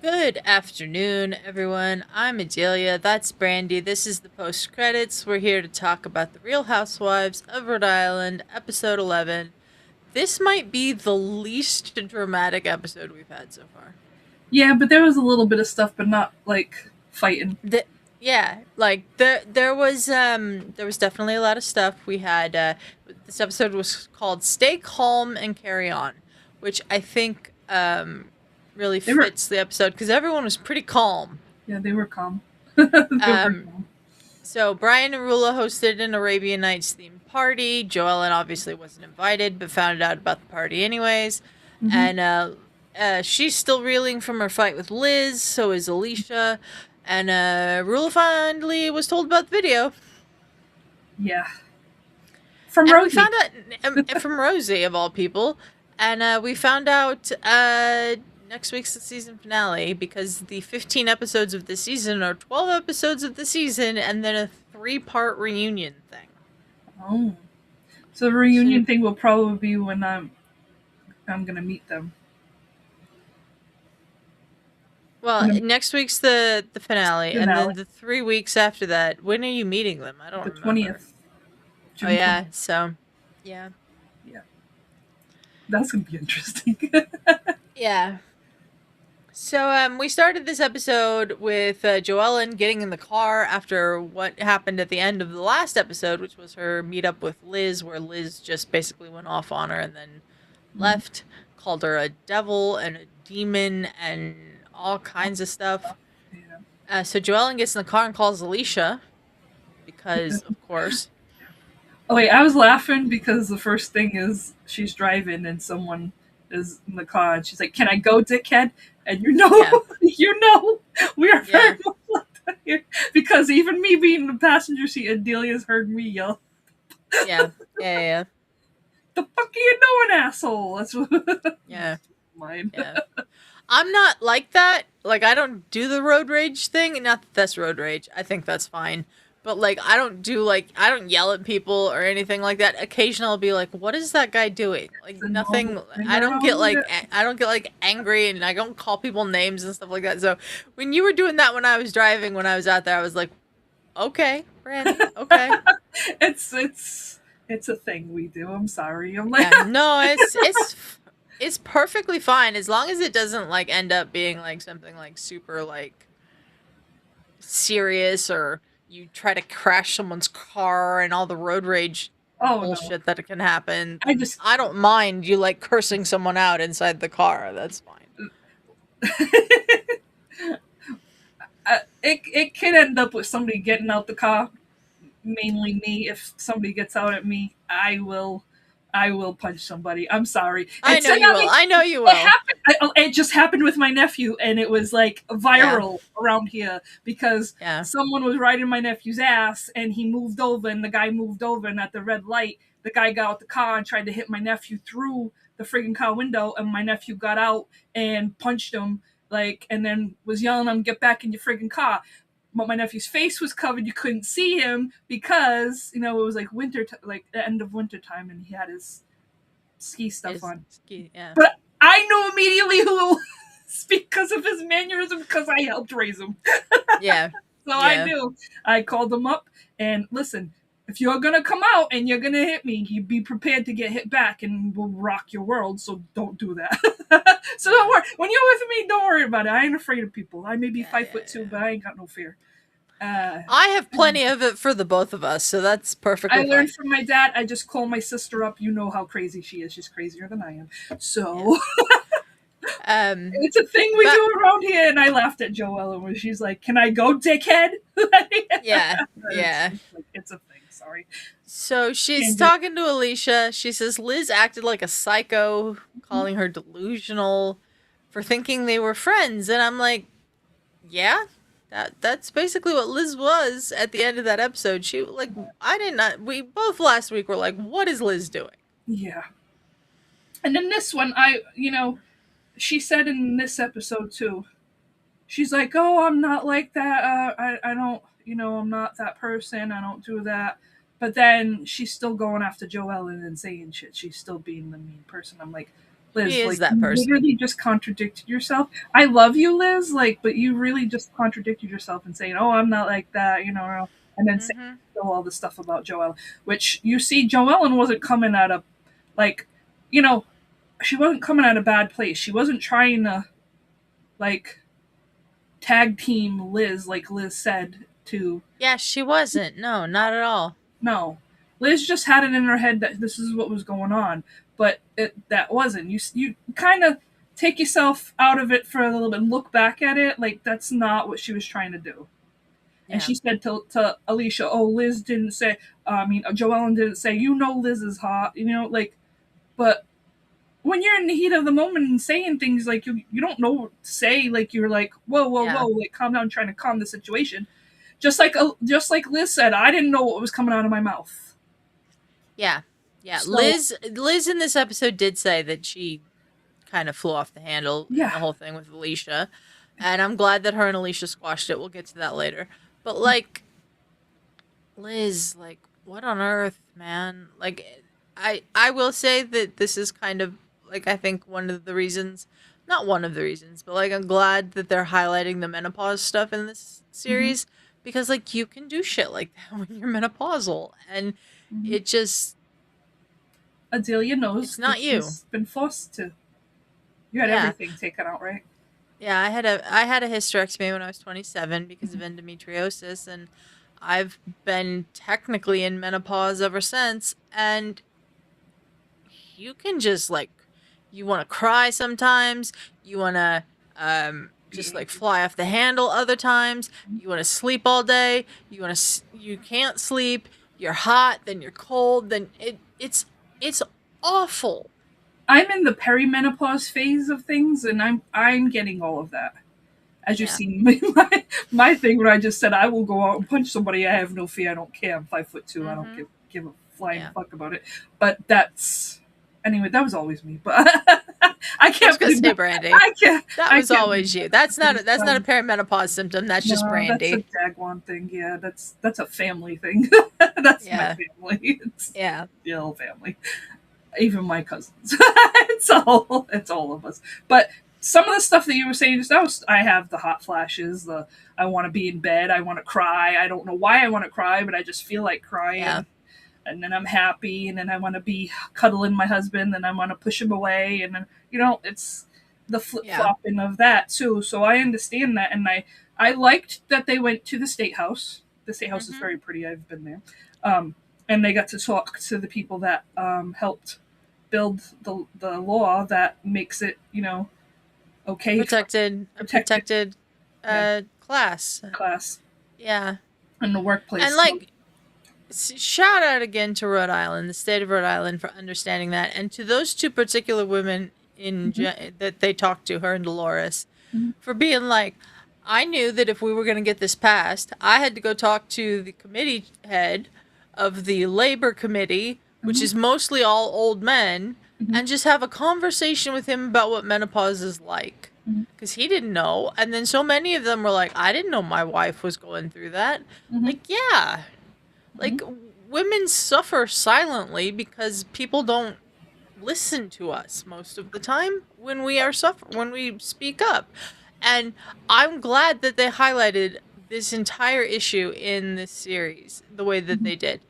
Good afternoon, everyone. I'm Adelia. That's Brandi. This is the post credits. We're here to talk about the Real Housewives of Rhode Island, episode 11. This might be the least dramatic episode we've had so far. Yeah, but there was a little bit of stuff, but not like fighting. There was definitely a lot of stuff. We had this episode was called "Stay Calm and Carry On," which I think really fits the episode because everyone was pretty calm. Yeah, they were calm. So Brian and Rulla hosted an Arabian Nights themed party. Joellen obviously wasn't invited, but found out about the party anyways. Mm-hmm. And she's still reeling from her fight with Liz. So is Alicia. And Rulla finally was told about the video. Yeah. From Rosie. We found out from Rosie of all people. And we found out next week's the season finale because the 15 episodes of the season are 12 episodes of the season and then a 3-part reunion thing. Oh. So the reunion thing will probably be when I'm going to meet them. Well, next week's the finale, and then the 3 weeks after that. When are you meeting them? I don't remember. 20th. June 20th. Yeah, so, yeah. Yeah. That's going to be interesting. Yeah. So, we started this episode with Joellen getting in the car after what happened at the end of the last episode, which was her meetup with Liz, where Liz just basically went off on her and then left, called her a devil and a demon and all kinds of stuff. Yeah. So Joellen gets in the car and calls Alicia because, of course. Oh, wait, I was laughing because the first thing is she's driving and someone is in the car and she's like, "Can I go, dickhead?" And you know, we are very much like that here. Because even me being in the passenger seat, Adelia's heard me yell. Yeah. The fuck are you doing, asshole? That's what. Yeah. Mine. Yeah. I'm not like that. Like, I don't do the road rage thing. Not that that's road rage. I think that's fine. But, like, I don't yell at people or anything like that. Occasionally I'll be like, what is that guy doing? Like, nothing. I don't get angry and I don't call people names and stuff like that. So when you were doing that when I was driving, when I was out there, I was like, okay, Brandi, okay. It's a thing we do. I'm sorry. I'm like, no, it's perfectly fine as long as it doesn't like end up being like something like super like serious or you try to crash someone's car and all the road rage bullshit that can happen. I don't mind you like cursing someone out inside the car. That's fine. It could end up with somebody getting out the car. Mainly me. If somebody gets out at me, I will punch somebody. I'm sorry. I know you will. It just happened with my nephew, and it was like viral around here because someone was riding my nephew's ass, and he moved over, and the guy moved over, and at the red light, the guy got out the car and tried to hit my nephew through the friggin' car window, and my nephew got out and punched him, and then was yelling at him, "Get back in your friggin' car." But my nephew's face was covered. You couldn't see him because, it was like winter, like the end of winter time, and he had his ski stuff on. But I knew immediately who it was because of his mannerism because I helped raise him. Yeah. I knew. I called him up and listen, if you're going to come out and you're going to hit me, you be prepared to get hit back and we'll rock your world. So don't do that. So don't worry. When you're with me, don't worry about it. I ain't afraid of people. I may be 5'2", but I ain't got no fear. I have plenty of it for the both of us, so that's perfectly fine. I learned from my dad. I just call my sister up. You know how crazy she is. She's crazier than I am. So it's a thing we do around here. And I laughed at Joella when she's like, "Can I go, dickhead?" Yeah. It's a thing. Sorry. So she's talking to Alicia. She says Liz acted like a psycho, calling her delusional for thinking they were friends. And I'm like, yeah. That's basically what Liz was at the end of that episode. She we both last week were like, what is Liz doing? Yeah. And then this one, she said in this episode too, she's like, "Oh, I'm not like that. I don't, I'm not that person. I don't do that." but then she's still going after Joellen and saying shit. She's still being the mean person. I'm like, Liz, she is like, that you person. literally just contradicted yourself. I love you, Liz, like, but you really just contradicted yourself and saying, "Oh, I'm not like that," and then saying all the stuff about Joellen, which you see, Joellen wasn't coming at a, like, she wasn't coming at a bad place. She wasn't trying to, like, tag team Liz, like Liz said to. Yeah, she wasn't. No, not at all. No, Liz just had it in her head that this is what was going on, but that wasn't. You kind of take yourself out of it for a little bit, and look back at it, like that's not what she was trying to do. Yeah. And she said to Alicia, "Oh, Liz didn't say. Joellen didn't say. Liz is hot. Like, but." When you're in the heat of the moment and saying things like you don't know what to say, like you're like, whoa, like calm down, trying to calm the situation. Just like Liz said, I didn't know what was coming out of my mouth. Yeah. So, Liz in this episode did say that she kind of flew off the handle in the whole thing with Alicia, and I'm glad that her and Alicia squashed it. We'll get to that later. But like, Liz, like, what on earth, man? Like, I will say that this is kind of like, I think one of the reasons, not one of the reasons, but like I'm glad that they're highlighting the menopause stuff in this series because like you can do shit like that when you're menopausal, and it just Adelia knows it's not you. She's been forced to. You had everything taken out, right? Yeah, I had a hysterectomy when I was 27 because of endometriosis, and I've been technically in menopause ever since, and you can just like, you want to cry sometimes, you want to just like fly off the handle other times, you want to sleep all day, you can't sleep, you're hot, then you're cold, then it's awful. I'm in the perimenopause phase of things, and I'm getting all of that. As you've seen my thing where I just said I will go out and punch somebody. I have no fear. I don't care. I'm 5'2". I don't give a flying fuck about it. But that's anyway. That was always me. But I can't say Brandi. That was always you. That's not a perimenopause symptom. That's just Brandi. That's a Jaguar thing. Yeah, that's a family thing. That's my family. It's the whole family. Even my cousins. it's all of us. But some of the stuff that you were saying just now, I have the hot flashes, I want to be in bed, I want to cry. I don't know why I want to cry, but I just feel like crying. Yeah. And then I'm happy, and then I want to be cuddling my husband, and I want to push him away, and then it's the flip-flopping of that too. So I understand that, and I liked that they went to the State House. The State House is very pretty. I've been there. And they got to talk to the people that helped build the law that makes it, okay. Protected class. Yeah. In the workplace. And like, shout out again to Rhode Island, the state of Rhode Island, for understanding that, and to those two particular women that they talked to, her and Dolores, for being like, I knew that if we were going to get this passed, I had to go talk to the committee head of the labor committee, which is mostly all old men, and just have a conversation with him about what menopause is like. Because he didn't know. And then so many of them were like, I didn't know my wife was going through that. Like, yeah. Like, women suffer silently because people don't listen to us most of the time when we speak up. And I'm glad that they highlighted this entire issue in this series the way that they did.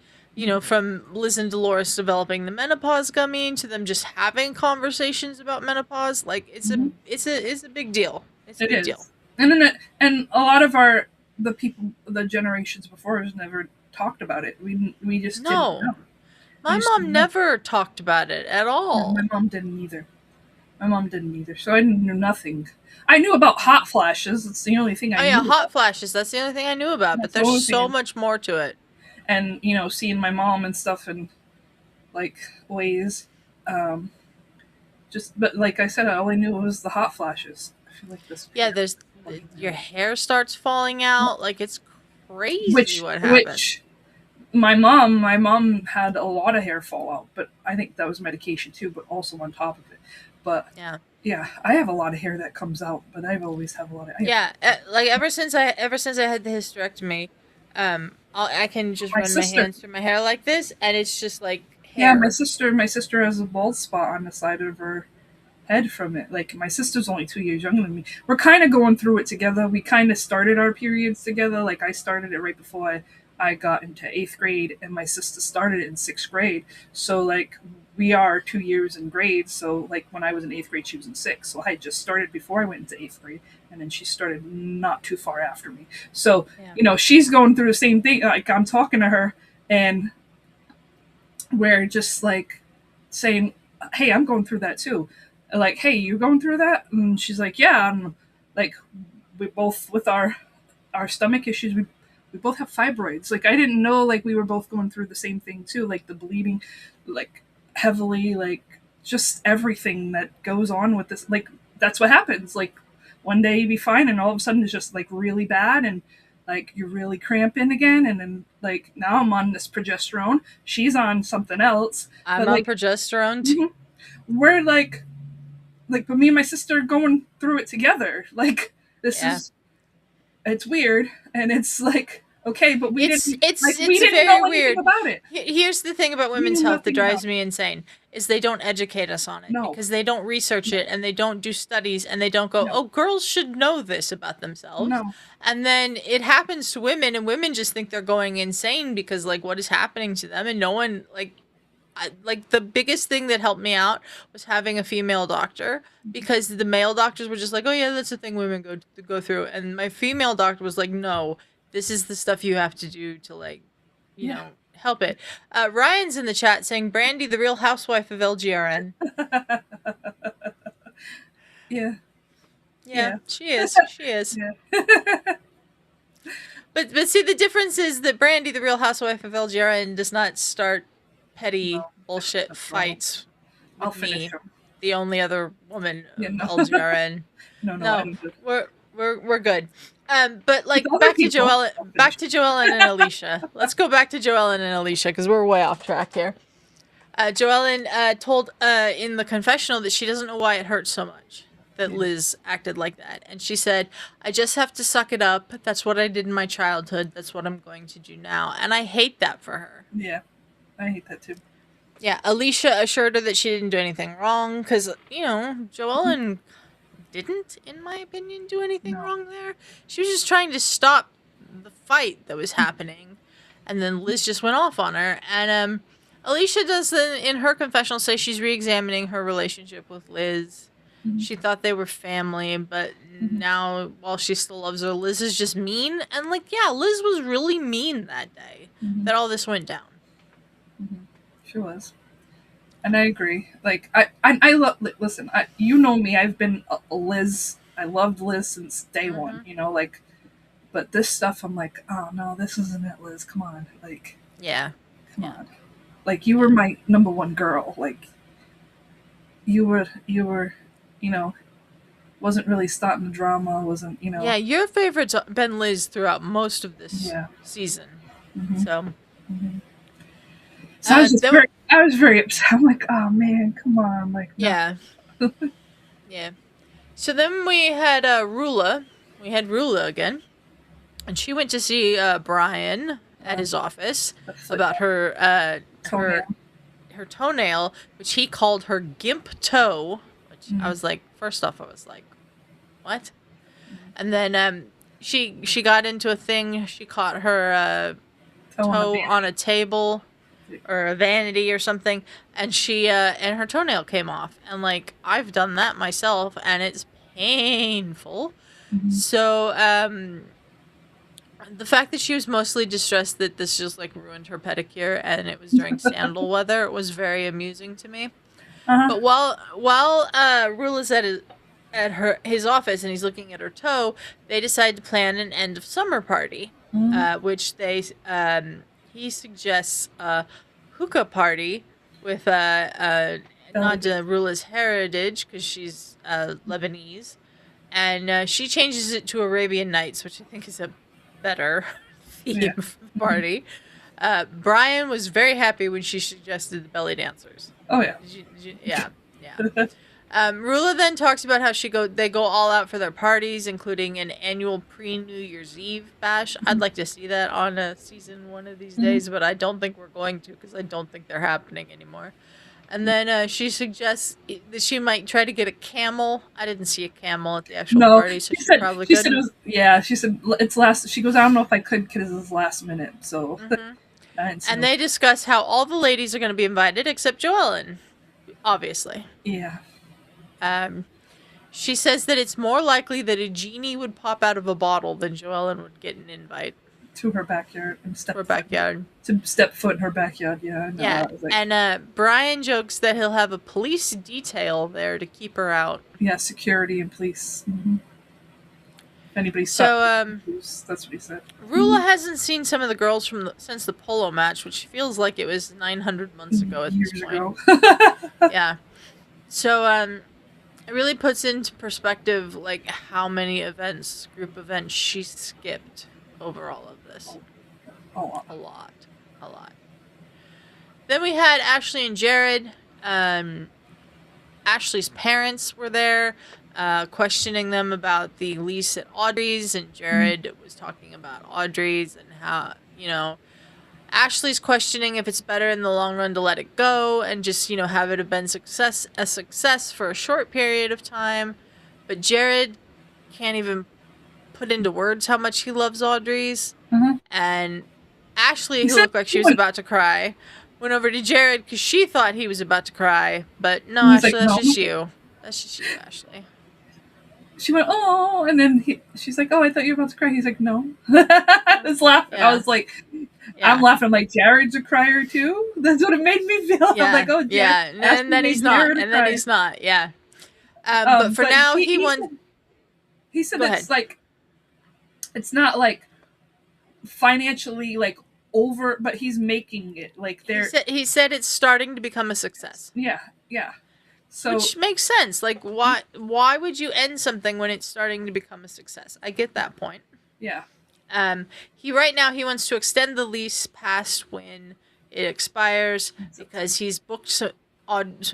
From Liz and Dolores developing the menopause gummy to them just having conversations about menopause, like it's a big deal. It's a big deal. And a lot of the generations before us never talked about it. We just didn't know. My mom never talked about it at all. No, my mom didn't either. So I knew nothing. I knew about hot flashes. It's the only thing I knew. Oh yeah, hot flashes. That's the only thing I knew about. But there's so much more to it. And seeing my mom and stuff in like ways, but like I said, all I knew was the hot flashes. I feel like this. Yeah, there's your hair starts falling out. Like it's crazy what happens. Which my mom had a lot of hair fall out, but I think that was medication too. But also on top of it, but yeah, I have a lot of hair that comes out, but I've always have a lot of hair. Yeah, like ever since I had the hysterectomy. I can just My run my sister. hands through my hair like this, and it's just like Yeah, hair. my sister has a bald spot on the side of her head from it. Like my sister's only 2 years younger than me. We're kind of going through it together. We kind of started our periods together. Like I started it right before I got into 8th grade, and my sister started it in 6th grade. So like we are 2 years in grade. So like when I was in 8th grade, she was in sixth. So I just started before I went into 8th grade, and then she started not too far after me. So she's going through the same thing. Like I'm talking to her, and we're just like saying, "Hey, I'm going through that too." Like, "Hey, you going through that?" And she's like, "Yeah." And like, we both with our stomach issues, we both have fibroids. Like, I didn't know like we were both going through the same thing too, like the bleeding, like heavily, like just everything that goes on with this. Like, that's what happens. Like, one day you be fine, and all of a sudden it's just like really bad, and like you're really cramping again, and then like now I'm on this progesterone. She's on something else. I'm but, on like, progesterone too. We're like, but me and my sister are going through it together. Like this is, it's weird, and it's like okay, but we didn't know anything about it. Here's the thing about women's health that drives me insane is they don't educate us on it because they don't research it, and they don't do studies, and they don't go, oh, girls should know this about themselves. And then it happens to women, and women just think they're going insane because like what is happening to them, and no one like the biggest thing that helped me out was having a female doctor, because the male doctors were just like, oh yeah, that's the thing women go through, and my female doctor was like, no, this is the stuff you have to do to like, you know, help it. Ryan's in the chat saying Brandi, the Real Housewife of LGRN. Yeah, she is. But see, the difference is that Brandi, the Real Housewife of LGRN, does not start petty bullshit fights with me, the only other woman of LGRN. No, we're good. But like back to Joellen and Alicia. Let's go back to Joellen and Alicia because we're way off track here. Joellen told in the confessional that she doesn't know why it hurts so much that Liz acted like that, and she said, "I just have to suck it up. That's what I did in my childhood. That's what I'm going to do now." And I hate that for her. Yeah, I hate that too. Yeah, Alicia assured her that she didn't do anything wrong because, Joellen didn't, in my opinion, do anything wrong there. She was just trying to stop the fight that was happening, and then Liz just went off on her. And Alicia does, in her confessional, say she's re-examining her relationship with Liz. She thought they were family, but now, while she still loves her, Liz is just mean. And, like, yeah, Liz was really mean that day that all this went down. She was. And I agree. Like, I love, listen, you know me, I've been a Liz, I loved Liz since day one, like, but this stuff, I'm like, oh no, this isn't it, Liz, come on, like, come on. Like, you were my number one girl, like, you were, wasn't really starting the drama, wasn't, Yeah, your favorite's been Liz throughout most of this season, so... So I was very upset. I'm like, oh man, come on, like no. Yeah. So then we had Rulla. We had Rulla again, and she went to see Brian at his office about her toenail, which he called her gimp toe. Which I was like, first off, I was like, what? And then she got into a thing. She caught her toe on a table. Or a vanity or something, and she and her toenail came off, and like I've done that myself, and it's painful. So the fact that she was mostly distressed that this just like ruined her pedicure, and it was during sandal weather, was very amusing to me. But while Rulla's at his office and he's looking at her toe, they decide to plan an end of summer party, which they he suggests a hookah party with Nadia Rulla's heritage, because she's Lebanese, and she changes it to Arabian Nights, which I think is a better theme for the party. Brian was very happy when she suggested the belly dancers. Oh yeah. Yeah. Rulla then talks about how they go all out for their parties, including an annual pre-New Year's Eve bash. I'd like to see that on a season one of these days, but I don't think we're going to because I don't think they're happening anymore. And then she suggests that she might try to get a camel. I didn't see a camel at the actual party, so she probably could. Said it was, yeah, she said it's last. She goes, I don't know if I could because it's last minute. So, and they discuss how all the ladies are going to be invited except Joellen, obviously. Yeah. She says that it's more likely that a genie would pop out of a bottle than Joellen would get an invite to her backyard and step foot in her backyard. Yeah. No, yeah. And Brian jokes that he'll have a police detail there to keep her out. Yeah, security and police. Mm-hmm. If anybody that's what he said. Rulla hasn't seen some of the girls since the polo match, which feels like it was 900 months ago at this point. Yeah. So it really puts into perspective like how many group events she skipped over all of this. A lot. Then we had Ashley and Jared. Ashley's parents were there, questioning them about the lease at Audrey's, and Jared was talking about Audrey's and how, Ashley's questioning if it's better in the long run to let it go and just, have it have been a success for a short period of time. But Jared can't even put into words how much he loves Audrey's. Mm-hmm. And Ashley, who looked like she was about to cry, went over to Jared because she thought he was about to cry. But no, Ashley, that's just you. That's just you, Ashley. She went, oh, and then she's like, oh, I thought you were about to cry. He's like, no. I was laughing. Yeah. I was like... Yeah. I'm laughing like Jared's a crier too. That's what it made me feel. Yeah. I'm like, oh, Jared. Yeah, and then he's not. And then he's not. Yeah. But for now, he won. He said it's like, it's not like financially like over, but he's making it like they're. He said it's starting to become a success. Yeah. So, which makes sense. Like, why would you end something when it's starting to become a success? I get that point. Yeah. Right now he wants to extend the lease past when it expires because he's booked some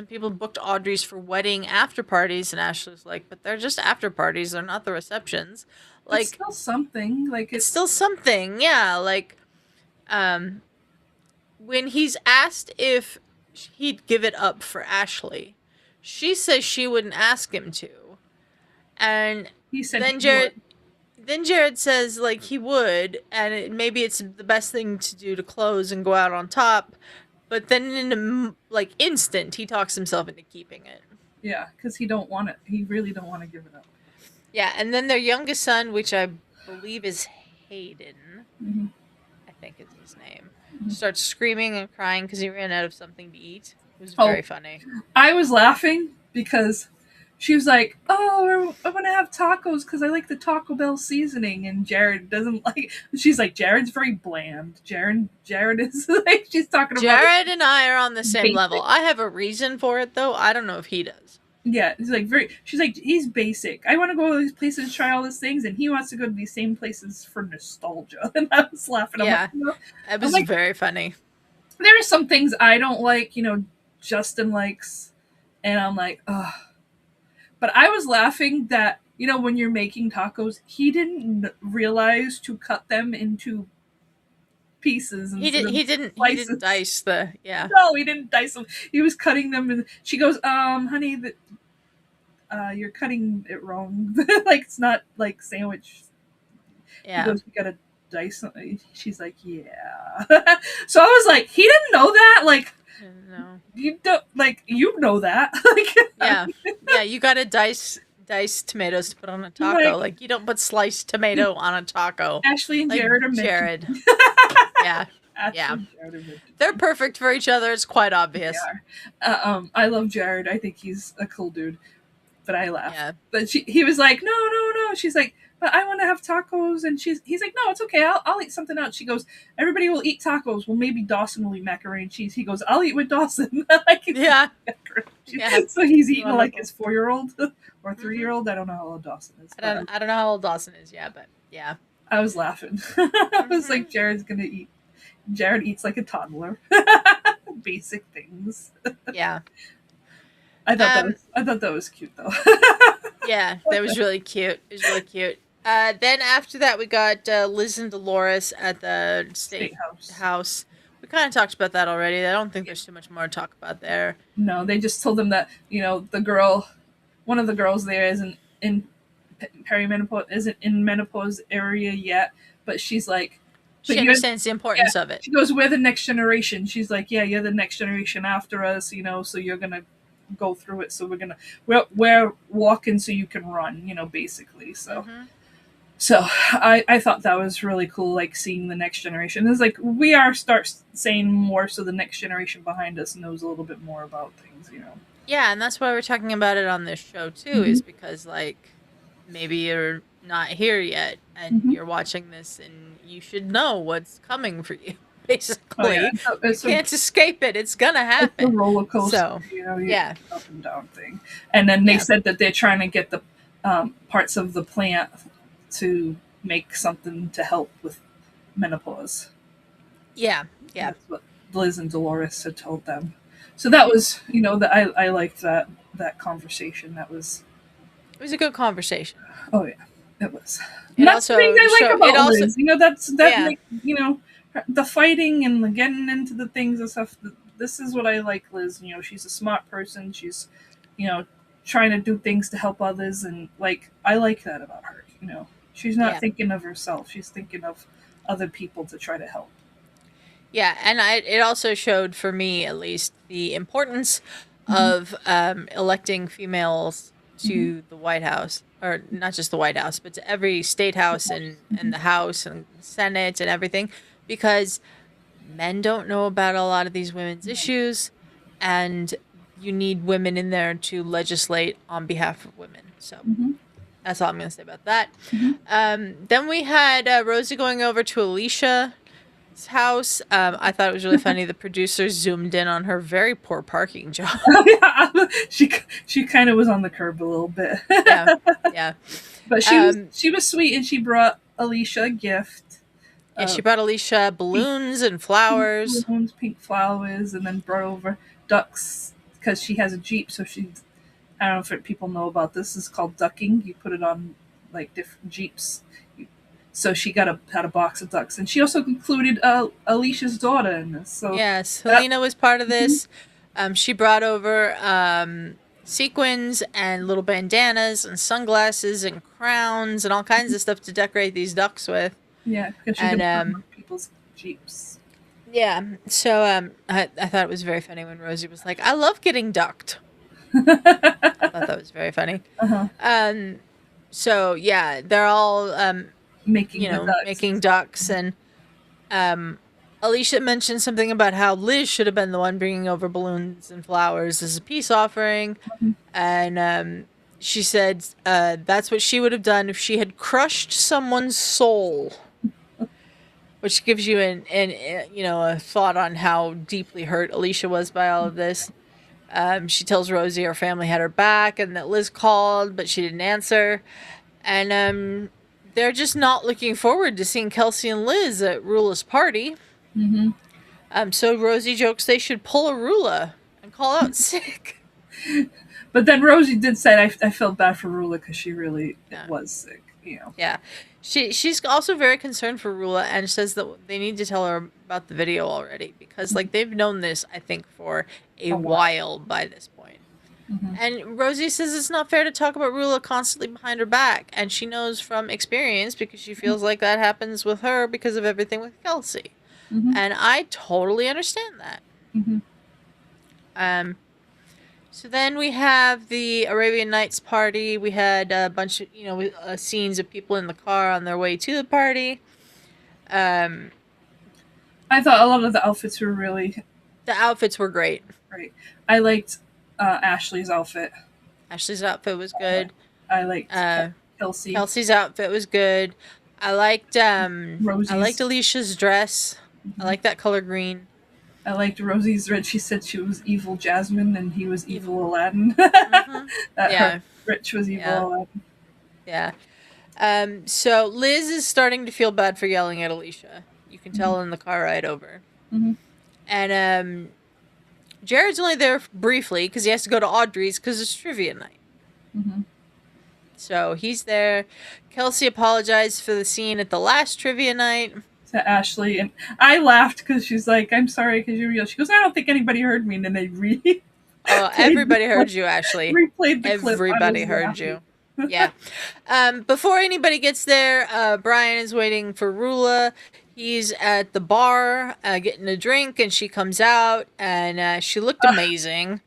people booked Audrey's for wedding after parties, and Ashley's like, but they're just after parties, they're not the receptions. Like, it's still something. Like it's still something, yeah. Like, when he's asked if he'd give it up for Ashley, she says she wouldn't ask him to, and he said Then Jared says, like, he would, and maybe it's the best thing to do to close and go out on top. But then in a, instant, he talks himself into keeping it. Yeah, because he really don't want to give it up. Yeah, and then their youngest son, which I believe is Hayden, I think is his name, starts screaming and crying because he ran out of something to eat. It was very funny. I was laughing because... she was like, oh, I want to have tacos because I like the Taco Bell seasoning. And Jared doesn't like... she's like, Jared's very bland. Jared is like... she's talking about... Jared and I are on the same level. I have a reason for it, though. I don't know if he does. Yeah, he's like she's like, he's basic. I want to go to these places and try all these things, and he wants to go to these same places for nostalgia. And I was laughing. Yeah, it was very funny. There are some things I don't like, Justin likes. And I'm like, ugh. But I was laughing that, when you're making tacos, he didn't realize to cut them into pieces. He didn't dice the, yeah. No, he didn't dice them. He was cutting them. And she goes, honey, you're cutting it wrong. Like, it's not like sandwich. Yeah. He goes, you gotta dice them. She's like, yeah. So I was like, he didn't know that? Like, no. You don't that. Yeah, you gotta dice tomatoes to put on a taco. Like you don't put sliced tomato on a taco. Ashley and Jared are Jared. Yeah. They're perfect for each other. It's quite obvious. They are. I love Jared. I think he's a cool dude. But I laughed. Yeah. But he was like, no. She's like, but I want to have tacos, and he's like, no, it's okay. I'll eat something else. She goes, everybody will eat tacos. Well, maybe Dawson will eat macaroni and cheese. He goes, I'll eat with Dawson. Yeah. So he's eating like his 4-year-old or 3-year-old. I don't know how old Dawson is. I don't know how old Dawson is. Yeah, but yeah. I was laughing. I was like, Jared's gonna eat. Jared eats like a toddler. Basic things. Yeah. I thought that was cute though. Yeah, that was really cute. It was really cute. Then after that, we got Liz and Dolores at the state house. We kind of talked about that already. I don't think there's too much more to talk about there. No, they just told them that one of the girls there isn't in perimenopause, isn't in menopause area yet, but she's like, she understands the importance of it. She goes, "We're the next generation." She's like, "Yeah, you're the next generation after us, so you're gonna go through it. So we're walking so you can run, basically." So. Mm-hmm. So I thought that was really cool, like seeing the next generation. It's like we start saying more so the next generation behind us knows a little bit more about things, Yeah, and that's why we're talking about it on this show too, mm-hmm. is because like maybe you're not here yet and mm-hmm. you're watching this and you should know what's coming for you. Basically, you can't escape it. It's gonna happen. It's a roller coaster, so, yeah, up and down thing. And then they said that they're trying to get the parts of the plant to make something to help with menopause. Yeah. That's what Liz and Dolores had told them. So that was, that I liked that conversation. It was a good conversation. Oh yeah, it was. And that's the thing I like about Liz. The fighting and the getting into the things and stuff. This is what I like, Liz. She's a smart person. She's, trying to do things to help others, and I like that about her. She's not thinking of herself. She's thinking of other people to try to help. Yeah, and it also showed, for me at least, the importance mm-hmm. of electing females to mm-hmm. the White House, or not just the White House, but to every state house and the House and Senate and everything, because men don't know about a lot of these women's issues, and you need women in there to legislate on behalf of women. So mm-hmm. that's all I'm going to say about that. Mm-hmm. Then we had Rosie going over to Alicia's house. I thought it was really funny. The producers zoomed in on her very poor parking job. She kind of was on the curb a little bit. Yeah. But she was sweet, and she brought Alicia a gift. Yeah, she brought Alicia balloons and flowers. Pink flowers, and then brought over ducks because she has a Jeep. So I don't know if people know about this. It's called ducking. You put it on different Jeeps. So she had a box of ducks, and she also included Alicia's daughter in this. So yes, Helena was part of this. Mm-hmm. She brought over sequins and little bandanas and sunglasses and crowns and all kinds of stuff to decorate these ducks with. Yeah, because she can people's Jeeps. Yeah, so I thought it was very funny when Rosie was like, "I love getting ducked." I thought that was very funny. Uh-huh. So yeah, they're all making ducks, and Alicia mentioned something about how Liz should have been the one bringing over balloons and flowers as a peace offering, mm-hmm. and she said that's what she would have done if she had crushed someone's soul. Which gives you a thought on how deeply hurt Alicia was by all of this. She tells Rosie her family had her back and that Liz called, but she didn't answer. And they're just not looking forward to seeing Kelsey and Liz at Rulla's party. Mm-hmm. So Rosie jokes they should pull a Rulla and call out sick. But then Rosie did say, I felt bad for Rulla because she really was sick. Yeah. She's also very concerned for Rulla and says that they need to tell her about the video already because they've known this, I think, for a while by this point. Mm-hmm. And Rosie says it's not fair to talk about Rulla constantly behind her back, and she knows from experience because she feels like that happens with her because of everything with Kelsey. Mm-hmm. And I totally understand that. Mm-hmm. So then we have the Arabian Nights party. We had a bunch of, scenes of people in the car on their way to the party. I thought a lot of the outfits were really... The outfits were great. Right. I liked Ashley's outfit. Ashley's outfit was good. I liked Kelsey. Kelsey's outfit was good. I liked Rosie's. I liked Alicia's dress. Mm-hmm. I like that color green. I liked Rosie's red. She said she was evil Jasmine and he was evil Aladdin. Mm-hmm. Her Rich was evil Aladdin. Yeah. So Liz is starting to feel bad for yelling at Alicia. You can tell in the car ride over. Mm-hmm. And Jared's only there briefly because he has to go to Audrey's because it's trivia night. Mm-hmm. So he's there. Kelsey apologized for the scene at the last trivia night. To Ashley, and I laughed because she's like, "I'm sorry," because you're real. She goes, "I don't think anybody heard me," and then they Oh, everybody heard you, Ashley. Replayed the clip. Everybody heard you. Yeah. Before anybody gets there, Brian is waiting for Rulla. He's at the bar getting a drink, and she comes out, and she looked amazing.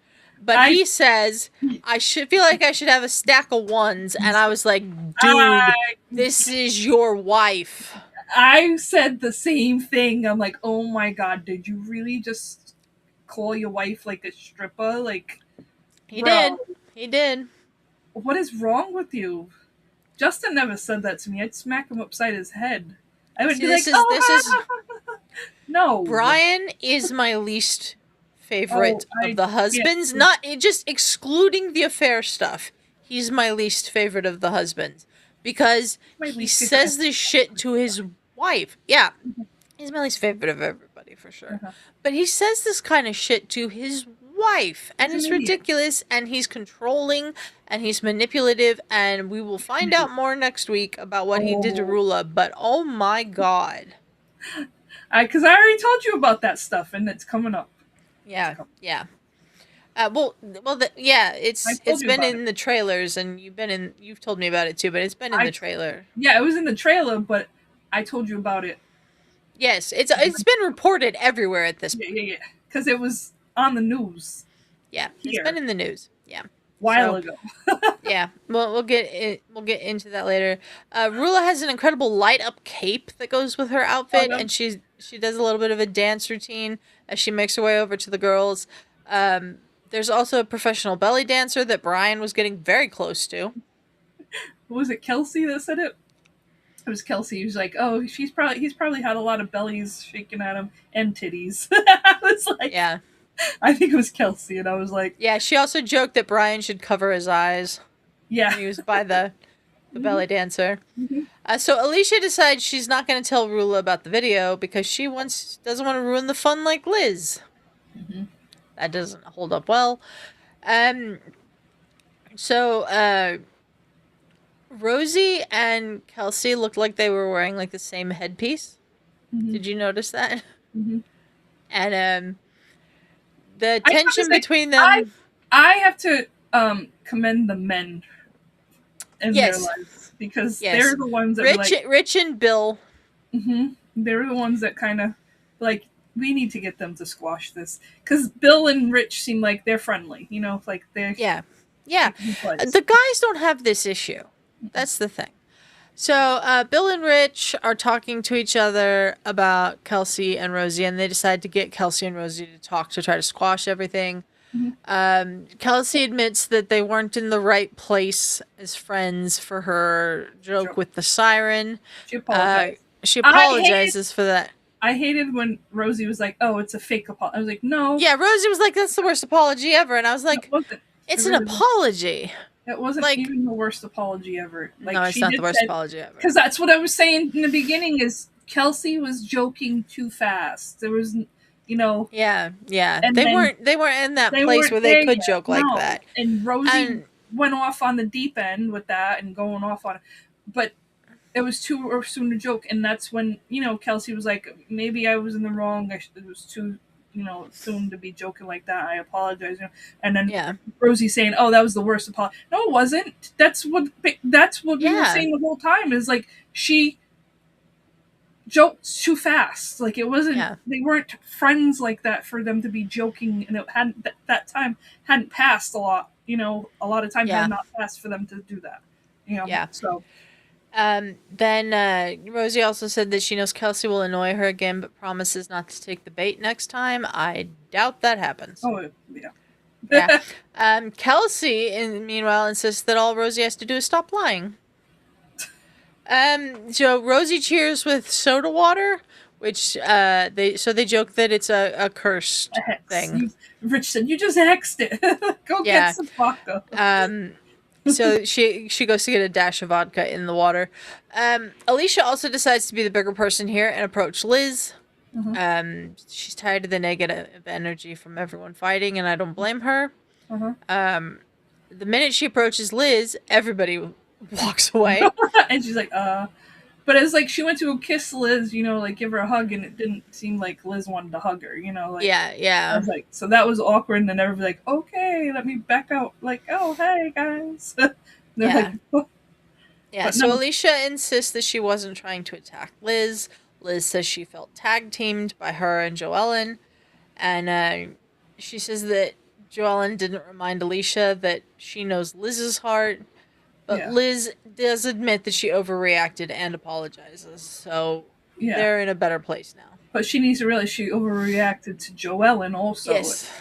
But he says, I should feel like I should have a stack of ones. And I was like, dude, this is your wife. I said the same thing. I'm like, oh my God, did you really just call your wife like a stripper? Like, he did. He did. What is wrong with you? Justin never said that to me. I'd smack him upside his head. I would be like, no. Brian is my least favorite of the husbands. Not just excluding the affair stuff. He's my least favorite of the husbands because he says this shit to his wife. Yeah, he's my least favorite of everybody for sure. But he says this kind of shit to his wife, and it's ridiculous, and he's controlling, and he's manipulative, and we will find out more next week about what he did to Rulla. But oh my God, because I already told you about that stuff, and it's coming up. Yeah. It's been in the trailers, and you've told me about it too, but it's been in the trailer. Yeah, it was in the trailer, but I told you about it. Yes, it's been reported everywhere at this point. Yeah, because it was on the news. Yeah, it's been in the news. Yeah, while ago. Yeah, we'll get into that later. Rulla has an incredible light up cape that goes with her outfit, and she does a little bit of a dance routine as she makes her way over to the girls. There's also a professional belly dancer that Brian was getting very close to. Was it Kelsey that said it? It was Kelsey. He was like, "Oh, he's probably had a lot of bellies shaking at him and titties." I was like, "Yeah." I think it was Kelsey, and I was like, "Yeah." She also joked that Brian should cover his eyes. Yeah, when he was by the belly dancer. So Alicia decides she's not going to tell Rulla about the video because she doesn't want to ruin the fun like Liz. That doesn't hold up well. So Rosie and Kelsey looked like they were wearing like the same headpiece. Did you notice that? And the tension between them. I have to commend the men in their lives because they're the ones that Rich and Bill. They're the ones that kind of like, we need to get them to squash this because Bill and Rich seem like they're friendly, like they're the guys don't have this issue. That's the thing. So Bill and Rich are talking to each other about Kelsey and Rosie, and they decide to get Kelsey and Rosie to talk to try to squash everything. Kelsey admits that they weren't in the right place as friends for her joke with the siren. She apologizes for that. I hated when Rosie was like, "Oh, it's a fake apology." I was like, "No." Yeah, Rosie was like, "That's the worst apology ever," and I was like, "It's an apology." It wasn't even the worst apology ever. Like, no, it's not the worst apology ever. Because that's what I was saying in the beginning. Is Kelsey was joking too fast. There was, Yeah. They weren't in that place where they could joke like that. And Rosie went off on the deep end with that and going off on it, but it was too soon to joke. And that's when Kelsey was like, "Maybe I was in the wrong. It was too." Soon to be joking like that. I apologize. And then Rosie saying, "Oh, that was the worst apology." No, it wasn't. That's what we were saying the whole time. Is like she joked too fast. Like it wasn't. They weren't friends like that for them to be joking, and it hadn't that time hadn't passed a lot. A lot of time had not passed for them to do that. So. Then Rosie also said that she knows Kelsey will annoy her again, but promises not to take the bait next time. I doubt that happens. Oh, yeah. Kelsey, meanwhile, insists that all Rosie has to do is stop lying. So Rosie cheers with soda water, which they joke that it's a cursed thing. Rich said, "You just hexed it. Go get some vodka." So she goes to get a dash of vodka in the water. Alicia also decides to be the bigger person here and approach Liz. She's tired of the negative energy from everyone fighting, and I don't blame her. The minute she approaches Liz, everybody walks away. And she's like, but it's like she went to kiss Liz, like give her a hug, and it didn't seem like Liz wanted to hug her, like. Yeah. I was like, so that was awkward, and then everybody like, okay, let me back out, like, oh, hey, guys. Yeah. Like, oh. Yeah, so no. Alicia insists that she wasn't trying to attack Liz. Liz says she felt tag-teamed by her and Joellen. And she says that Joellen didn't remind Alicia that she knows Liz's heart. But Liz does admit that she overreacted and apologizes. So they're in a better place now. But she needs to realize she overreacted to Joellen also. Yes,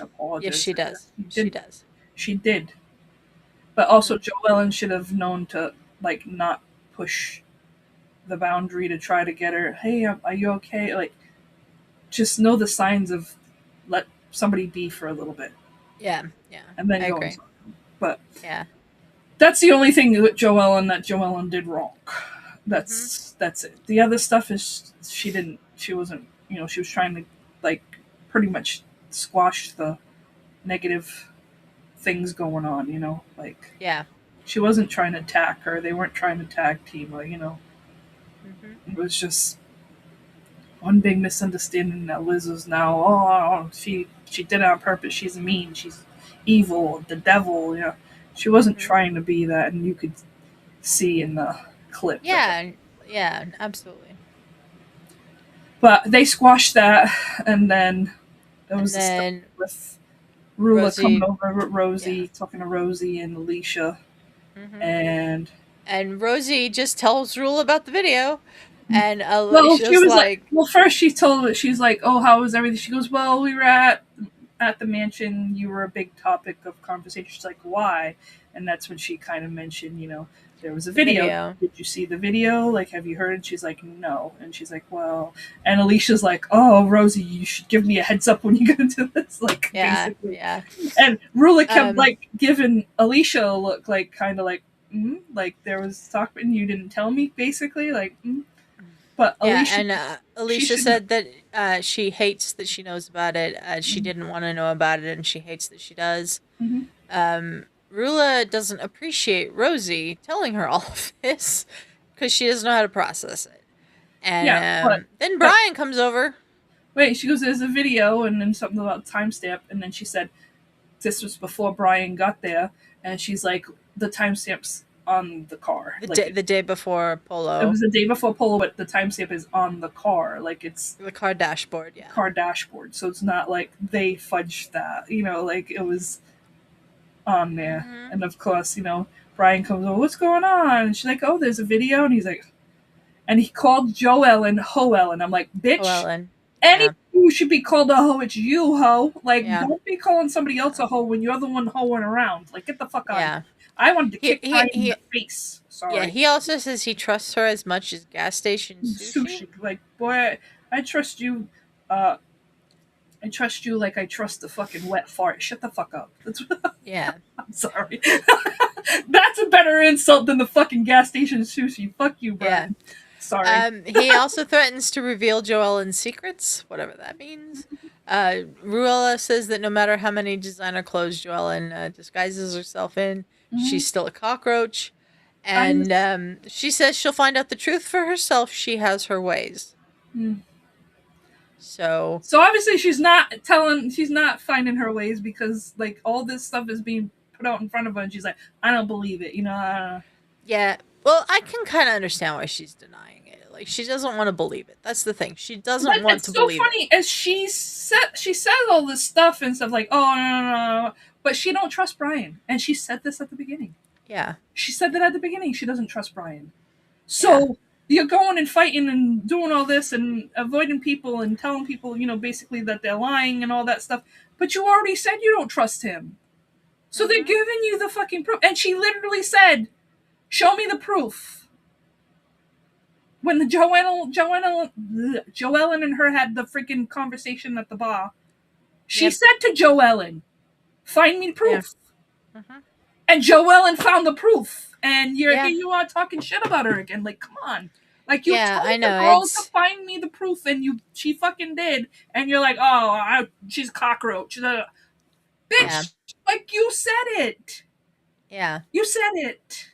yes she does. She did. But also Joellen should have known to, like, not push the boundary to try to get her, hey, are you okay? Like, just know the signs of let somebody be for a little bit. Yeah. And then go on. But that's the only thing with Joellen that Joellen did wrong. That's it. The other stuff is she wasn't, she was trying to, like, pretty much squash the negative things going on, like. Yeah. She wasn't trying to attack her. They weren't trying to tag team her, It was just one big misunderstanding that Liz is now, she did it on purpose. She's mean. She's evil. The devil, She wasn't trying to be that, and you could see in the clip. Yeah, absolutely. But they squashed that, and then there was this stuff with Rulla coming over with Rosie, talking to Rosie and Alicia. And Rosie just tells Rulla about the video, and Alicia was like, well, first she's like, oh, how was everything? She goes, well, we were at the mansion. You were a big topic of conversation. She's like, why? And that's when she kind of mentioned, there was a video. Did you see the video? Like, have you heard? And she's like, no. And she's like, well, and Alicia's like, oh, Rosie, you should give me a heads up when you go to this. Like, basically. Yeah. And Rulla kept like giving Alicia a look, like, kind of like, like there was talk, and you didn't tell me, basically, like. But Alicia said that she hates that she knows about it. She didn't want to know about it, and she hates that she does. Rulla doesn't appreciate Rosie telling her all of this because she doesn't know how to process it. And then Brian comes over. Wait, she goes, there's a video, and then something about timestamp, and then she said this was before Brian got there, and she's like, the timestamp's on the car. The day before Polo. It was the day before Polo, but the timestamp is on the car. Like, it's the car dashboard, Car dashboard. So it's not like they fudged that, like it was on there. And of course, Brian comes over, what's going on? And she's like, oh, there's a video. And he's like, and he called Joellen Hoellen. I'm like, bitch, you should be called a hoe. It's you, hoe. Like, don't be calling somebody else a hoe when you're the one hoeing around. Like, get the fuck out of here. I wanted to kick Brian in the face. Sorry. Yeah, he also says he trusts her as much as gas station sushi. Like, boy, I trust you. I trust you like I trust the fucking wet fart. Shut the fuck up. Yeah. I'm sorry. That's a better insult than the fucking gas station sushi. Fuck you, Brian. Yeah. Sorry. He also threatens to reveal Joellen's secrets, whatever that means. Rulla says that no matter how many designer clothes Joellen disguises herself in, she's still a cockroach. And she says she'll find out the truth for herself. She has her ways. So obviously she's not finding her ways because, like, all this stuff is being put out in front of her, and she's like, I don't believe it, Yeah. Well, I can kind of understand why she's denying it. Like, she doesn't want to believe it. That's the thing. She doesn't want to believe it. It's so funny as she says all this stuff and stuff like, oh, no, but she don't trust Brian. And she said this at the beginning. Yeah. She said that at the beginning. She doesn't trust Brian. So you're going and fighting and doing all this and avoiding people and telling people, basically that they're lying and all that stuff. But you already said you don't trust him. So they're giving you the fucking proof. And she literally said, show me the proof. When the Joellen and her had the freaking conversation at the bar, she said to Joellen, find me proof. Yeah. And Joellen found the proof. And here you are talking shit about her again. Like, come on. Like, you told I know. the girl to find me the proof, and she fucking did. And you're like, oh, she's a cockroach. Bitch, like, you said it. Yeah. You said it.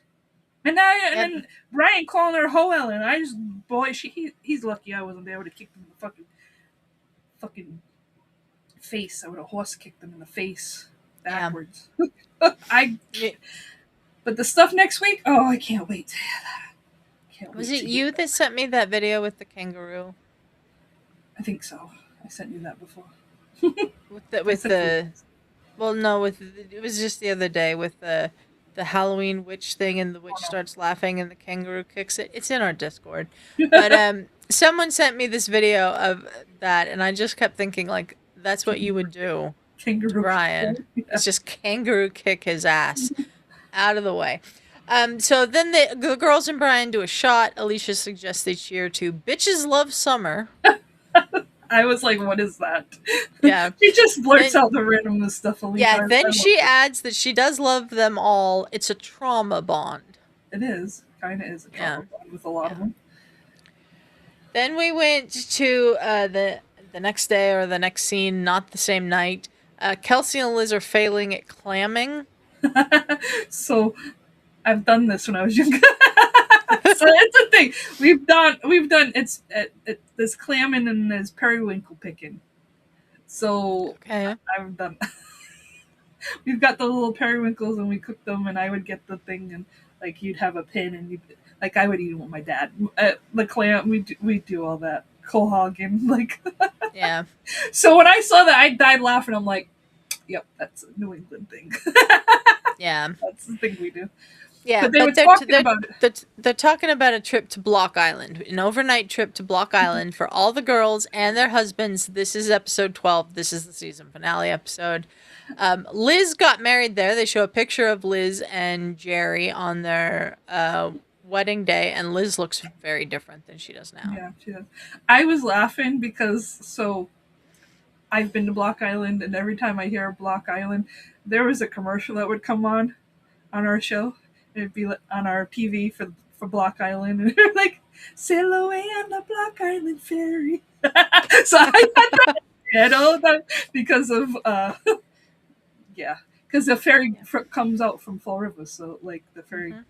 And then Brian calling her Hoel, and I just, boy, he's lucky I wasn't there to kick him in the fucking face. I would have horse kicked him in the face backwards. But the stuff next week, oh, I can't wait. Was it you that sent me that video with the kangaroo? I think so. I sent you that before. It was just the other day with the Halloween witch thing, and the witch starts laughing and the kangaroo kicks it. It's in our Discord. But someone sent me this video of that, and I just kept thinking, like, that's what you would do to Brian. Yeah. It's just kangaroo kick his ass out of the way. So then the girls and Brian do a shot. Alicia suggests they cheer to Bitches Love Summer. I was like, what is that? Yeah. She just blurts out the randomness stuff. Alicia. Yeah, then she adds that she does love them all. It's a trauma bond. It is. Kind of is a trauma bond with a lot of them. Then we went to the next day, or the next scene, not the same night. Kelsey and Liz are failing at clamming. So I've done this when I was younger. So it's a thing we've done. It's there's clamming and there's periwinkle picking. So I've done. We've got the little periwinkles and we cook them, and I would get the thing, and like you'd have a pin, and I would eat them with my dad. The clam, we do all that cohogging, like. Yeah. So when I saw that, I died laughing. I'm like, yep, that's a New England thing. Yeah, that's the thing we do. Yeah, but they're talking about a trip to Block Island, an overnight trip to Block Island for all the girls and their husbands. This is episode 12. This is the season finale episode. Liz got married there. They show a picture of Liz and Jerry on their wedding day, and Liz looks very different than she does now. Yeah, she does. I was laughing because I've been to Block Island, and every time I hear Block Island, there was a commercial that would come on our show. It'd be on our TV for Block Island, and they're like, sail away on the Block Island ferry. So I had that because of because the ferry comes out from Fall River, so like the ferry. Mm-hmm.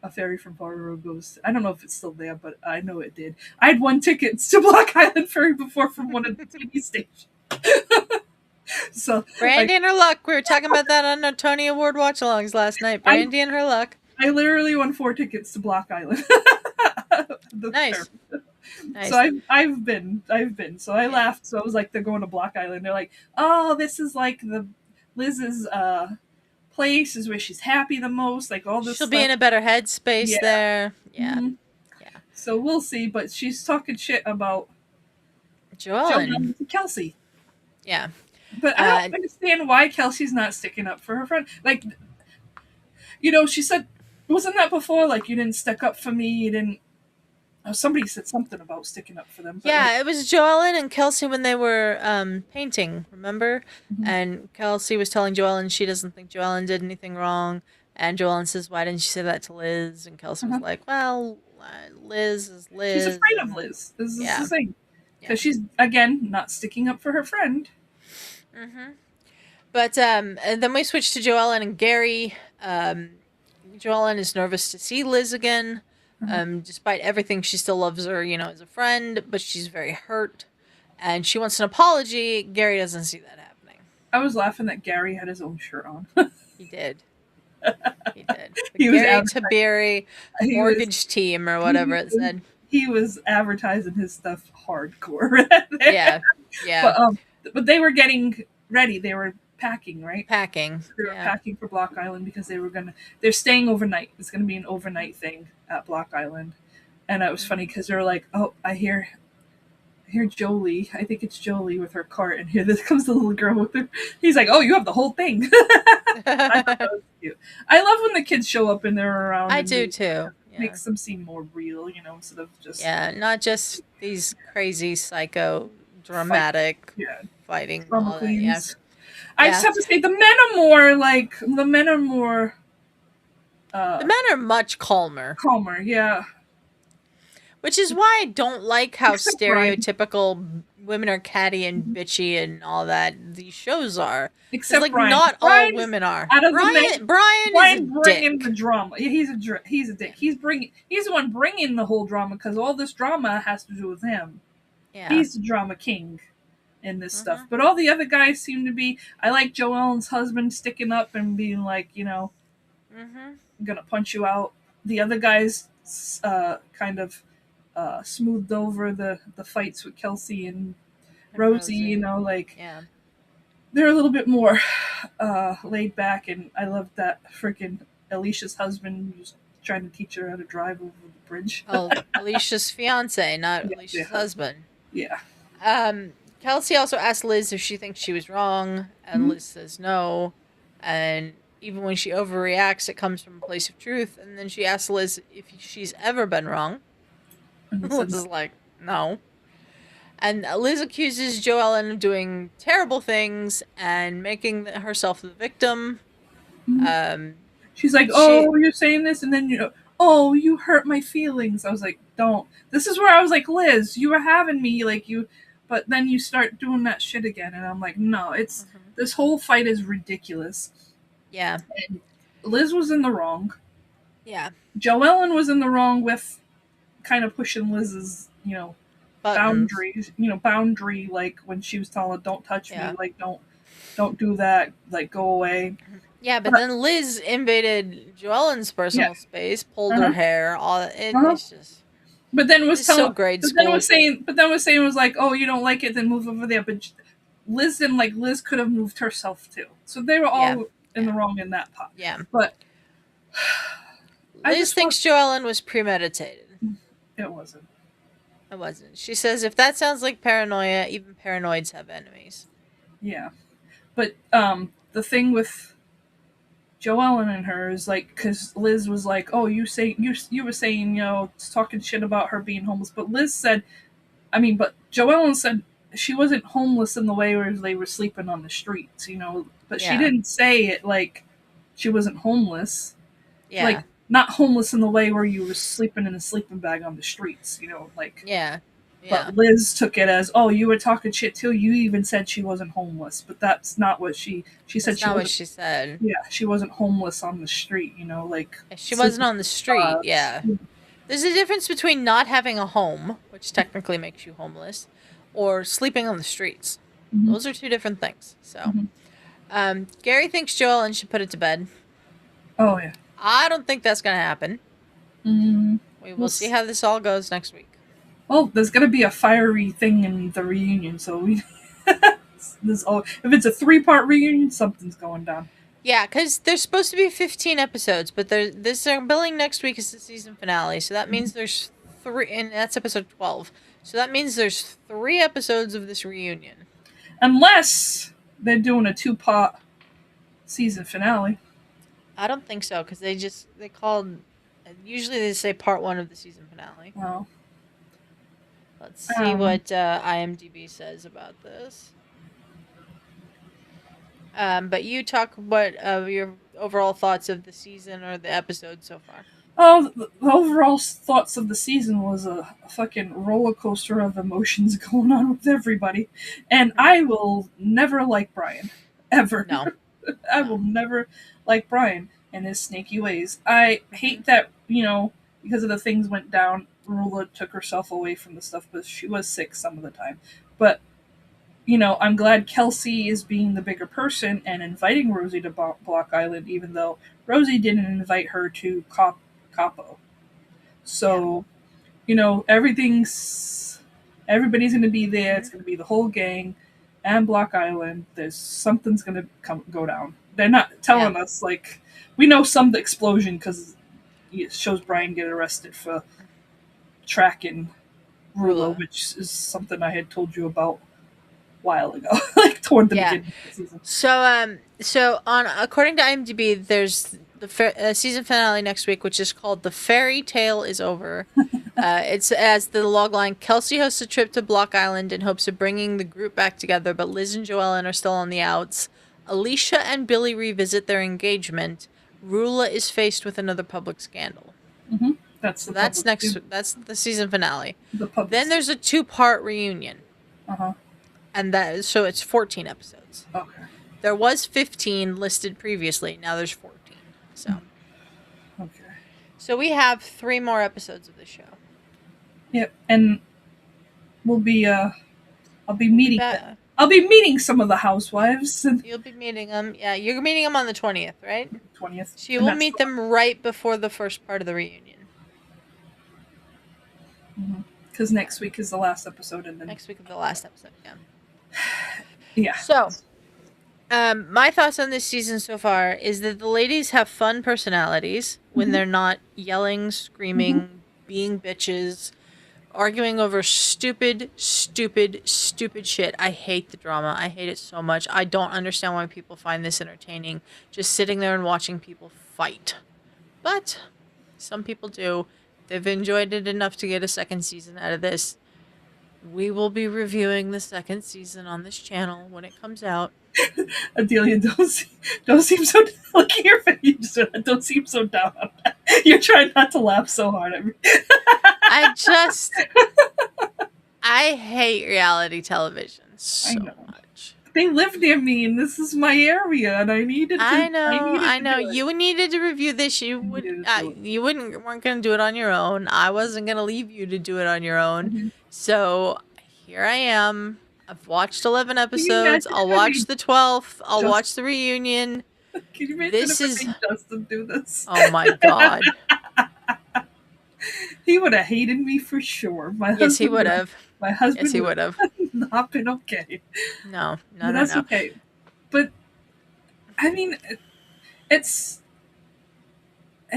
A ferry from Fall River goes. I don't know if it's still there, but I know it did. I had won tickets to Block Island Ferry before from one of the TV stations. So Brandi and her luck. We were talking about that on our Tony Award watch-alongs last night. Brandi and her luck. I literally won 4 tickets to Block Island. Nice. So I've been. So I laughed. So I was like, they're going to Block Island. They're like, oh, this is like the Liz's place is where she's happy the most. Like all this. She'll be in a better headspace there. Yeah. Mm-hmm. Yeah. So we'll see. But she's talking shit about Joel and Kelsey. Yeah. But I don't understand why Kelsey's not sticking up for her friend. Like, she said, wasn't that before? Like, you didn't stick up for me. You didn't. Oh, somebody said something about sticking up for them. Yeah, it was Joellen and Kelsey when they were painting, remember? Mm-hmm. And Kelsey was telling Joellen she doesn't think Joellen did anything wrong. And Joellen says, why didn't you say that to Liz? And Kelsey was like, well, Liz is Liz. She's afraid of Liz. This is the thing. Because she's, again, not sticking up for her friend. Mm-hmm. But and then we switch to Joellen and Gary. Joellen is nervous to see Liz again. Despite everything, she still loves her, as a friend, but she's very hurt. And she wants an apology. Gary doesn't see that happening. I was laughing that Gary had his own shirt on. He did. He did. Gary Tiberi mortgage team or whatever it said. He was advertising his stuff hardcore. Yeah. But they were getting ready. They were packing, right? Packing. They were packing for Block Island because they're staying overnight. It's going to be an overnight thing at Block Island. And it was funny because they were like, oh, I hear Jolie. I think it's Jolie with her cart. And here comes the little girl with her. He's like, oh, you have the whole thing. I thought that was cute. I love when the kids show up and they're around. I do too. Yeah. Makes them seem more real, instead of just... Yeah, not just these crazy, psycho, dramatic fighting. All that. Yeah. I just have to say, the men are more... The men are much calmer. Calmer, yeah. Which is why I don't like how Except stereotypical women are catty and bitchy and all that these shows are. Except like Brian. not all Brian's women are. Out of Brian is a bringing dick. the drama. He's a dick. He's the one bringing the whole drama because all this drama has to do with him. Yeah. He's the drama king in this stuff. But all the other guys seem to be. I like Joellen's husband sticking up and being like, I'm gonna punch you out. The other guys kind of smoothed over the fights with Kelsey and Rosie. They're a little bit more laid back, and I love that freaking Alicia's husband who's trying to teach her how to drive over the bridge. Oh, Alicia's fiance, not Alicia's husband. Yeah. Kelsey also asked Liz if she thinks she was wrong, and Liz says no. And even when she overreacts, it comes from a place of truth. And then she asks Liz if she's ever been wrong. Liz is like, no. And Liz accuses Joellen of doing terrible things and making herself the victim. She's like, you're saying this, and then you hurt my feelings. I was like, don't. This is where I was like, Liz, you were having me, but then you start doing that shit again, and I'm like, no, it's this whole fight is ridiculous. Yeah. And Liz was in the wrong. Yeah. Joellen was in the wrong with kind of pushing Liz's, boundaries, boundary, like when she was telling her, don't touch me, like don't do that, like go away. Yeah, but then Liz invaded Joellen's personal space, pulled her hair, it's just. But then was telling, so grade but school. then was saying was like, oh, you don't like it, then move over there. But Liz didn't like. Liz could have moved herself too. So they were all in the wrong in that part. Yeah, but Liz thinks Joellen was premeditated. It wasn't. It wasn't. She says if that sounds like paranoia, even paranoids have enemies. Yeah, but the thing with Joellen and her is like, because Liz was like, oh, you were saying, talking shit about her being homeless, but Liz said, but Joellen said she wasn't homeless in the way where they were sleeping on the streets, but she didn't say it like she wasn't homeless. Yeah. Like, not homeless in the way where you were sleeping in a sleeping bag on the streets, Yeah. But Liz took it as, oh, you were talking shit too. You even said she wasn't homeless, but that's not what she said. That's not what she said. Yeah, she wasn't homeless on the street, She wasn't on the street, yeah. There's a difference between not having a home, which technically makes you homeless, or sleeping on the streets. Those are two different things. So, Gary thinks Joellen should put it to bed. Oh, yeah. I don't think that's going to happen. We will see how this all goes next week. Well, there's going to be a fiery thing in the reunion, so if it's a 3-part reunion, something's going down. Yeah, because there's supposed to be 15 episodes, but they're billing next week is the season finale, so that means there's 3, and that's episode 12. So that means there's 3 episodes of this reunion. Unless they're doing a 2-part season finale. I don't think so, because usually they say part 1 of the season finale. Oh. Let's see what IMDb says about this. But you talk what your overall thoughts of the season or the episode so far. Oh, the overall thoughts of the season was a fucking roller coaster of emotions going on with everybody. And I will never like Brian. Ever. No. I will never like Brian and his snaky ways. I hate that, because of the things went down, Rulla took herself away from the stuff, but she was sick some of the time. But, I'm glad Kelsey is being the bigger person and inviting Rosie to Block Island, even though Rosie didn't invite her to Capo. So, everybody's going to be there. It's going to be the whole gang and Block Island. Something's going to go down. They're not telling us, we know some explosion because it shows Brian get arrested for tracking Rulla, which is something I had told you about a while ago, toward the beginning of the season. So according to IMDb, there's the season finale next week, which is called "The Fairy Tale Is Over." It's as the logline. Kelsey hosts a trip to Block Island in hopes of bringing the group back together, but Liz and Joellen are still on the outs. Alicia and Billy revisit their engagement. Rulla is faced with another public scandal. That's That's the season finale. Then there's a 2-part reunion. And so it's 14 episodes. Okay. There was 15 listed previously. Now there's 14. So. Okay. So we have 3 more episodes of the show. Yep, and we'll be I'll be meeting some of the housewives. You'll be meeting them. Yeah, you're meeting them on the 20th, right? 20th. So you will meet them right before the first part of the reunion. Because next week is the last episode, and then next week is the last episode. Yeah. Yeah. So, my thoughts on this season so far is that the ladies have fun personalities when they're not yelling, screaming, being bitches, arguing over stupid shit. I hate the drama. I hate it so much. I don't understand why people find this entertaining, just sitting there and watching people fight. But some people do. They've enjoyed it enough to get a second season out of this. We will be reviewing the second season on this channel when it comes out. Adelia, don't seem so. Look at your face. Don't seem so down. You're trying not to laugh so hard at me. I hate reality television so much. They live near me, and this is my area, and I needed to. I know. You needed to review this. You weren't going to do it on your own. I wasn't going to leave you to do it on your own. So here I am. I've watched 11 episodes. I'll watch the 12th. I'll watch the reunion. Can you imagine Justin do this? Oh my god. He would have hated me for sure. Yes, he would have. My husband. Yes, he would have. Not been okay. No. That's okay. But I mean, it's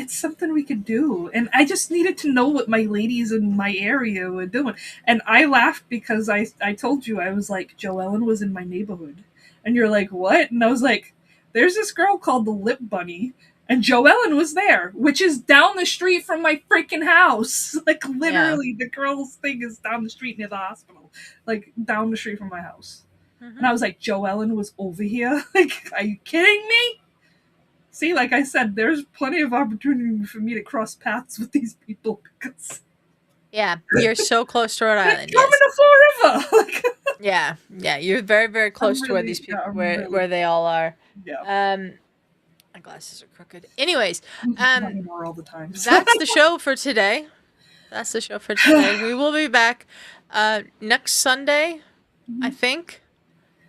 something we could do, and I just needed to know what my ladies in my area were doing. And I laughed because I told you, I was like, Joellen was in my neighborhood, and you're like, what? And I was like, there's this girl called the Lip Bunny, and Joellen was there, which is down the street from my freaking house. Like, literally, the girl's thing is down the street near the hospital. Like, down the street from my house. And I was like, Joellen was over here? Like, are you kidding me? See, like I said, there's plenty of opportunity for me to cross paths with these people because... Yeah, you're so close to Rhode Island. Coming to forever! Yeah, you're very, very close to where these people, where they all are. Yeah. My glasses are crooked. Anyways, all the time. That's the show for today. We will be back next Sunday, I think.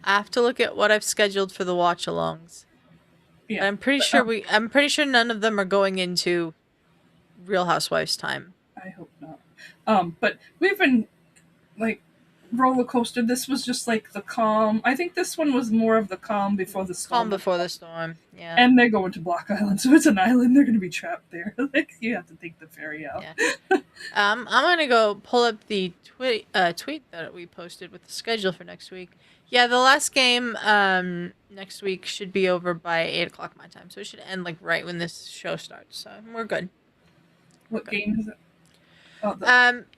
I have to look at what I've scheduled for the watch-alongs. Yeah, I'm pretty sure none of them are going into Real Housewives time. I hope not. But we've been like roller coaster. This was just like the calm. I think this one was more of the calm before the storm. Calm before the storm. Yeah. And they're going to Block Island, so it's an island. They're going to be trapped there. Like, you have to take the ferry out. Yeah. I'm gonna go pull up the tweet that we posted with the schedule for next week. Yeah, the last game next week should be over by 8:00 my time, so it should end like right when this show starts. So we're good. What game is it?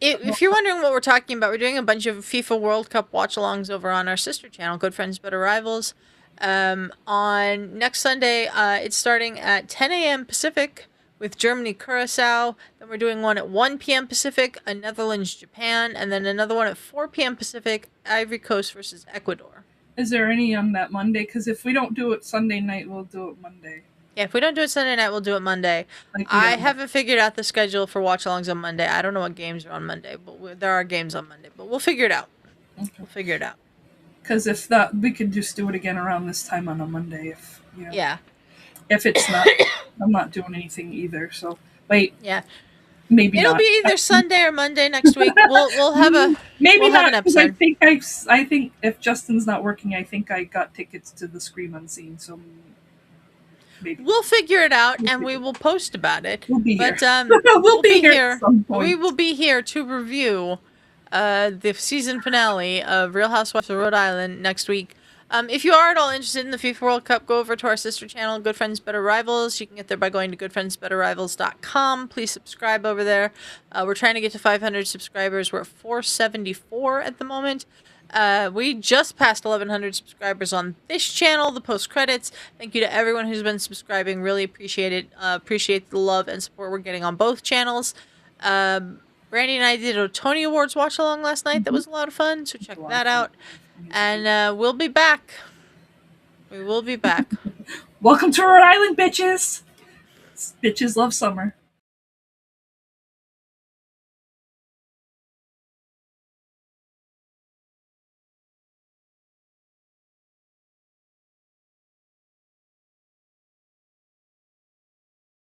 If you're wondering what we're talking about, we're doing a bunch of FIFA World Cup watch-alongs over on our sister channel, Good Friends Better Rivals. On next Sunday, it's starting at 10 a.m. Pacific with Germany Curacao. Then we're doing one at 1 p.m. Pacific, Netherlands Japan, and then another one at 4 p.m. Pacific, Ivory Coast versus Ecuador. Is there any on that Monday? Because if we don't do it Sunday night, we'll do it Monday. Yeah, if we don't do it Sunday night, we'll do it Monday. I haven't figured out the schedule for watch-alongs on Monday. I don't know what games are on Monday, but there are games on Monday. But we'll figure it out. Okay. We'll figure it out. Because if that, we could just do it again around this time on a Monday. Yeah. If it's not, I'm not doing anything either. So wait. Yeah. Maybe it'll be either Sunday or Monday next week. We'll have a have an episode. I think if Justin's not working, I think I got tickets to the Scream Unseen. So maybe we'll figure it out and we will post about it. We'll be here. We'll be here. We will be here to review the season finale of Real Housewives of Rhode Island next week. If you are at all interested in the FIFA World Cup, go over to our sister channel, Good Friends Better Rivals. You can get there by going to goodfriendsbetterrivals.com. Please subscribe over there. We're trying to get to 500 subscribers. We're at 474 at the moment. We just passed 1,100 subscribers on this channel, the post-credits. Thank you to everyone who's been subscribing. Really appreciate it. Appreciate the love and support we're getting on both channels. Brandi and I did a Tony Awards watch along last night. That was a lot of fun. So check that out. And we'll be back. We will be back. Welcome to Rhode Island, bitches. Bitches love summer.